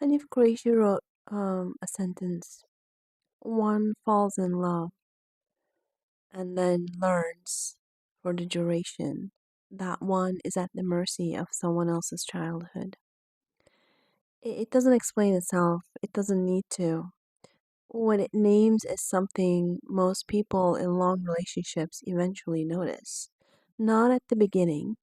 And if Croatia wrote a sentence, one falls in love and then learns for the duration, that one is at the mercy of someone else's childhood. It doesn't explain itself, it doesn't need to. What it names is something most people in long relationships eventually notice. Not at the beginning,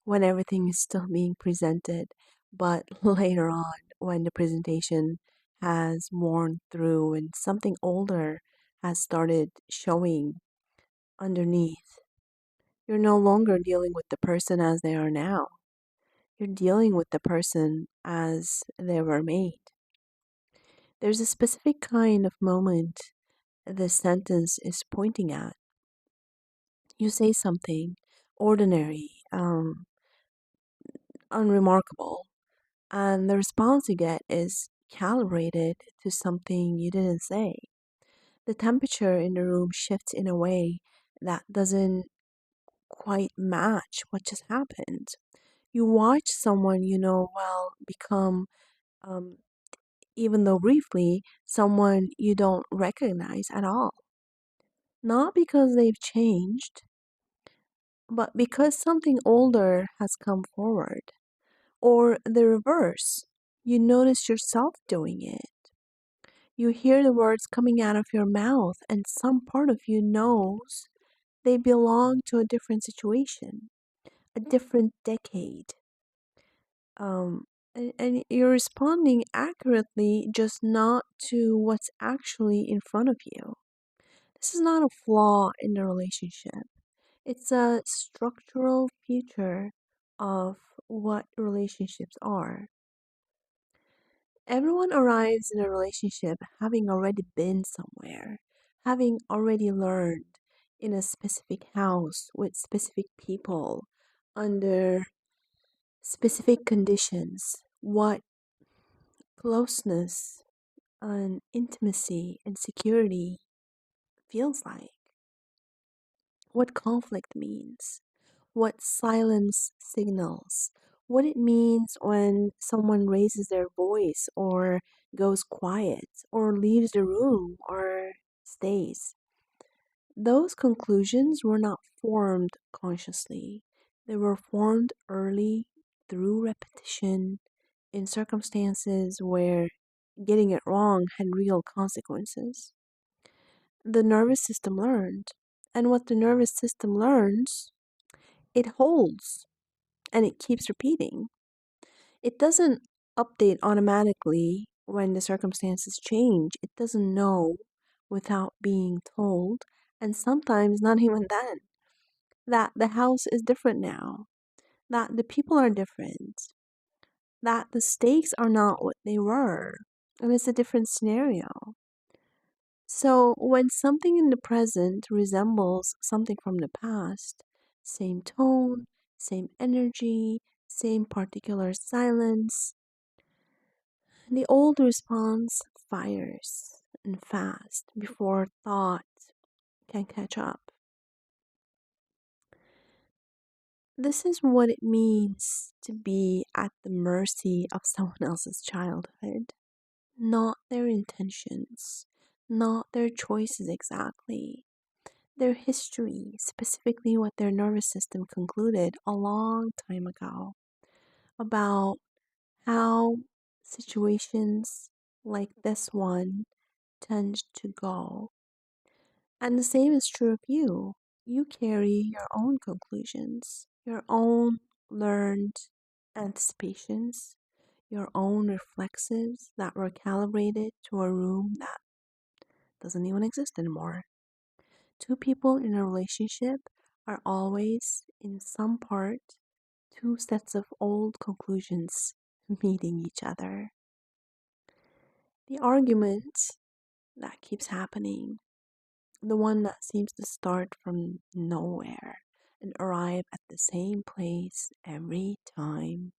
when everything is still being presented, but later on, when the presentation has worn through and something older has started showing underneath. You're no longer dealing with the person as they are now. You're dealing with the person as they were made. There's a specific kind of moment this sentence is pointing at. You say something ordinary, unremarkable, and the response you get is calibrated to something you didn't say. The temperature in the room shifts in a way that doesn't quite match what just happened. You watch someone you know well become, um, even though briefly, someone you don't recognize at all. Not because they've changed, but because something older has come forward. Or the reverse, you notice yourself doing it. You hear the words coming out of your mouth, and some part of you knows they belong to a different situation, a different decade. And you're responding accurately, just not to what's actually in front of you. This is not a flaw in the relationship, it's a structural feature of what relationships are. Everyone arrives in a relationship having already been somewhere, having already learned in a specific house with specific people under specific conditions what closeness and intimacy and security feels like, what conflict means, what silence signals, what it means when someone raises their voice or goes quiet or leaves the room or stays. Those conclusions were not formed consciously. They were formed early through repetition in circumstances where getting it wrong had real consequences. The nervous system learned. And what the nervous system learns, it holds and it keeps repeating. It doesn't update automatically when the circumstances change. It doesn't know without being told, and sometimes not even then, that the house is different now, that the people are different, that the stakes are not what they were, and it's a different scenario. So, when something in the present resembles something from the past, same tone, same energy, same particular silence, the old response fires and fast before thought can catch up. This is what it means to be at the mercy of someone else's childhood, not their intentions, not their choices exactly, their history, specifically what their nervous system concluded a long time ago about how situations like this one tend to go. And the same is true of you. You carry your own conclusions, your own learned anticipations, your own reflexes that were calibrated to a room that doesn't even exist anymore. Two people in a relationship are always, in some part, two sets of old conclusions meeting each other. The argument that keeps happening, the one that seems to start from nowhere and arrive at the same place every time,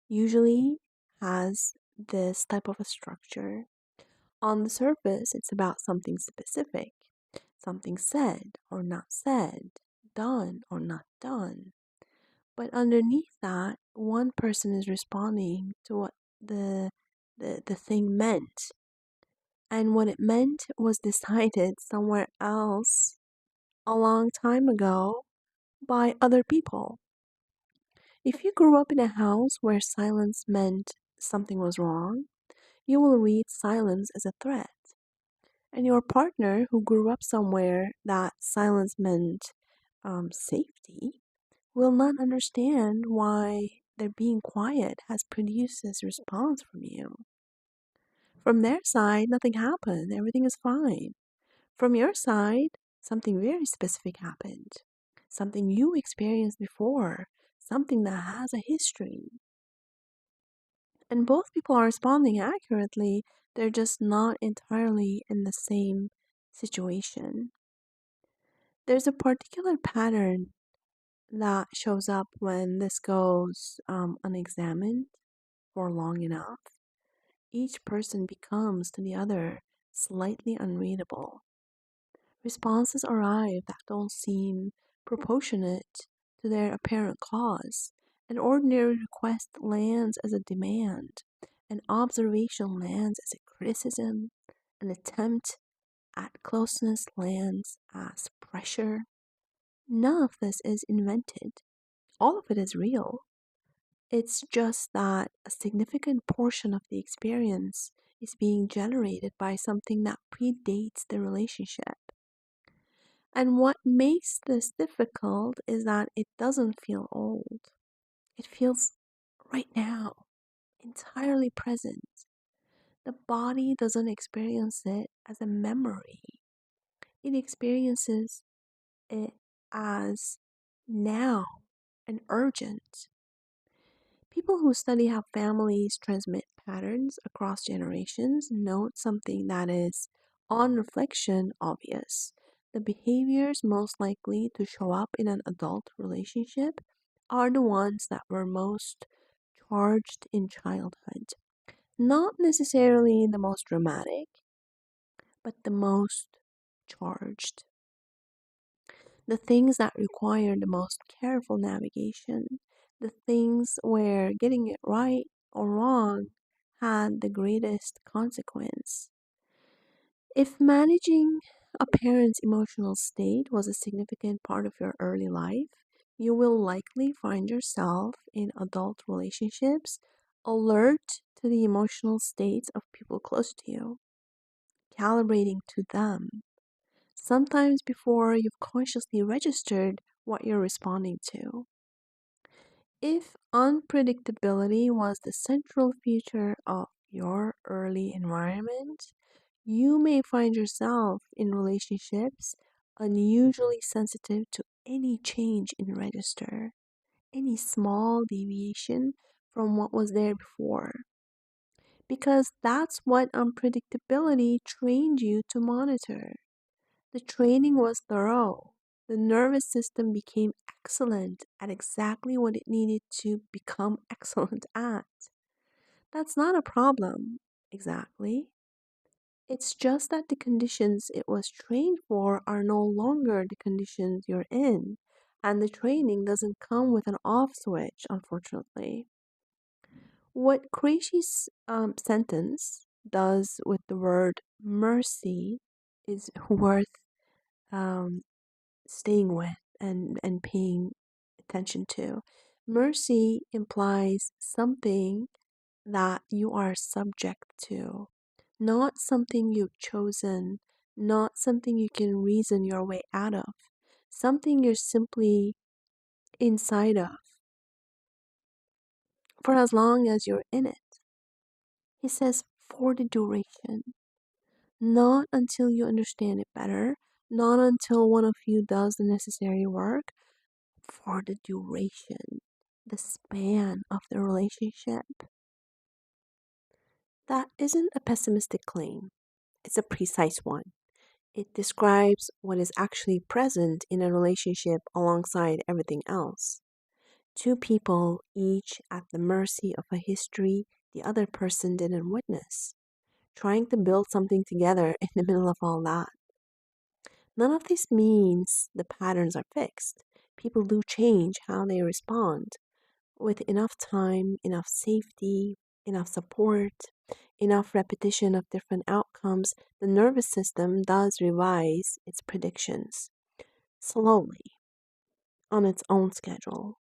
usually has this type of a structure. On the surface, it's about something specific, something said or not said, done or not done. But underneath that, one person is responding to what the the thing meant. And what it meant was decided somewhere else a long time ago by other people. If you grew up in a house where silence meant something was wrong, you will read silence as a threat. And your partner, who grew up somewhere that silence meant safety, will not understand why their being quiet has produced this response from you. From their side, nothing happened, everything is fine. From your side, something very specific happened, something you experienced before, something that has a history. And both people are responding accurately, they're just not entirely in the same situation. There's a particular pattern that shows up when this goes unexamined for long enough. Each person becomes to the other slightly unreadable. Responses arrive that don't seem proportionate to their apparent cause. An ordinary request lands as a demand, an observation lands as a criticism, an attempt at closeness lands as pressure. None of this is invented, all of it is real. It's just that a significant portion of the experience is being generated by something that predates the relationship. And what makes this difficult is that it doesn't feel old. It feels right now, entirely present. The body doesn't experience it as a memory, it experiences it as now and urgent. People who study how families transmit patterns across generations note something that is, on reflection, obvious. The behaviors most likely to show up in an adult relationship are the ones that were most charged in childhood. Not necessarily the most dramatic, but the most charged. The things that require the most careful navigation, the things where getting it right or wrong had the greatest consequence. If managing a parent's emotional state was a significant part of your early life, you will likely find yourself in adult relationships alert to the emotional states of people close to you, calibrating to them, sometimes before you've consciously registered what you're responding to. If unpredictability was the central feature of your early environment, you may find yourself in relationships unusually sensitive to any change in register, any small deviation from what was there before. Because that's what unpredictability trained you to monitor. The training was thorough. The nervous system became excellent at exactly what it needed to become excellent at. That's not a problem, exactly. It's just that the conditions it was trained for are no longer the conditions you're in, and the training doesn't come with an off switch, unfortunately. What Qureshi's sentence does with the word mercy is worth um, staying with and paying attention to. Mercy implies something that you are subject to, not something you've chosen, not something you can reason your way out of, something you're simply inside of for as long as you're in it. He says, for the duration, not until you understand it better, not until one of you does the necessary work, for the duration, the span of the relationship. That isn't a pessimistic claim, it's a precise one. It describes what is actually present in a relationship alongside everything else. Two people, each at the mercy of a history the other person didn't witness, trying to build something together in the middle of all that. None of this means the patterns are fixed. People do change how they respond. With enough time, enough safety, enough support, enough repetition of different outcomes, the nervous system does revise its predictions slowly on its own schedule.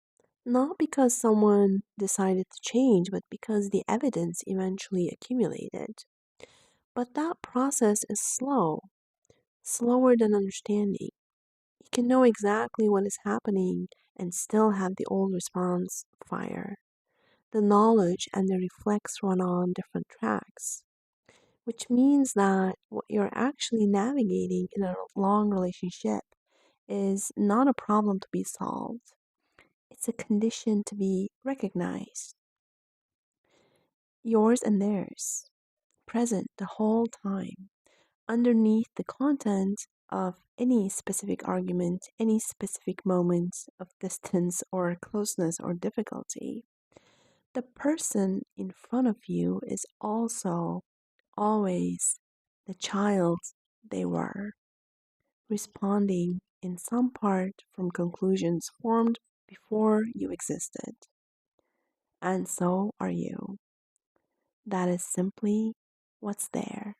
Not because someone decided to change, but because the evidence eventually accumulated. But that process is slow, slower than understanding. You can know exactly what is happening and still have the old response fire. The knowledge and the reflex run on different tracks, which means that what you're actually navigating in a long relationship is not a problem to be solved. It's a condition to be recognized, yours and theirs, present the whole time, underneath the content of any specific argument, any specific moment of distance or closeness or difficulty. The person in front of you is also always the child they were, responding in some part from conclusions formed before you existed. And so are you. That is simply what's there.